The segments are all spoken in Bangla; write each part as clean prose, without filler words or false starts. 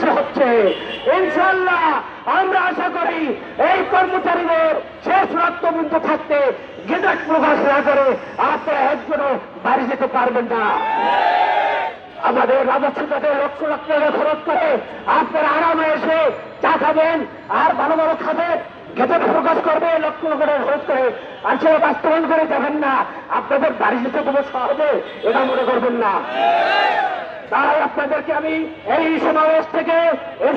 চলছে হচ্ছে। ইনশাআল্লাহ আমরা আশা করি এই কর্মচারীদের শেষ রক্তবিন্দু থাকতে গেজেট প্রকাশ না করে আপনারা একজনও বাড়ি যেতে পারবেন না। আমাদের রাজস্ব খাতে লক্ষ লক্ষ টাকা খরচ করে আপনারা আরামে এসে চা খাবেন আর ভালো ভালো খাবেন, গেজেট প্রকাশ করবে লক্ষ লক্ষ টাকা খরচ করে, আর সে বাস্তবায়ন করে যাবেন না। আপনাদের বাড়ি যেতে কোনো সহজে এটা মনে করবেন না। তাই আপনাদেরকে আমি এই সমাবেশ থেকে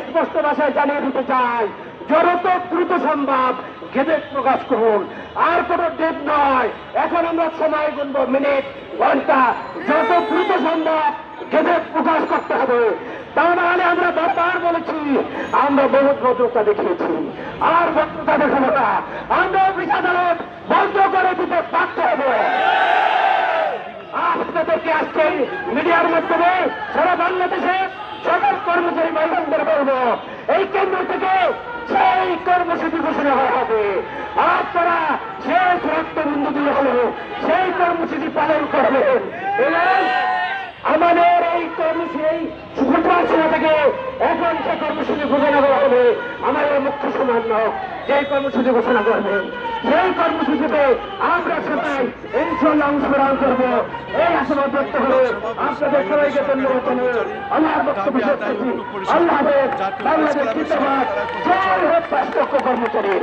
স্পষ্ট ভাষায় জানিয়ে দিতে চাই, যত দ্রুত সম্ভব গেজেট প্রকাশ করুন। আর কোনো ডেট নয়, এখন আমরা সময় গুনবো, মিনিট ঘন্টা। যত দ্রুত সম্ভব গেজেট প্রকাশ করতে হবে। তা নাহলে আমরা বারবার বলেছি, আমরা বহুত ভদ্রতা দেখিয়েছি, আর ভদ্রতা দেখাবো না। আমরা অফিস আদালত বন্ধ করে দিতে বাধ্য হবে। আপনাদেরকে আজকে মিডিয়ার মাধ্যমে সারা বাংলাদেশে সকল কর্মচারী ভাইদের বলবো, এই কেন্দ্র থেকে সেই কর্মসূচি ঘোষণা করা হবে। আপনারা শেষ রক্তবিন্দু দিয়ে হলেও সেই কর্মসূচি পালন করবেন এবং আমাদের এই কর্মসূচি শুক্রবার সভা থেকে এখন যে কর্মসূচি ঘোষণা করা হবে, আমাদের মুখ্য সমন্বয়ক যে কর্মসূচি ঘোষণা করবেন, সেই কর্মসূচিতে আমরা সবাই ইনশাআল্লাহ অংশগ্রহণ করবো। এই আশাবাদ ব্যক্ত করে আপনাদের সবাইকে ধন্যবাদ জানিয়ে আমার বক্তব্য শেষ করছি। আল্লাহ হাফেজ। বাংলাদেশ জিন্দাবাদ। জয় হোক রাষ্ট্রপক্ষ কর্মচারী।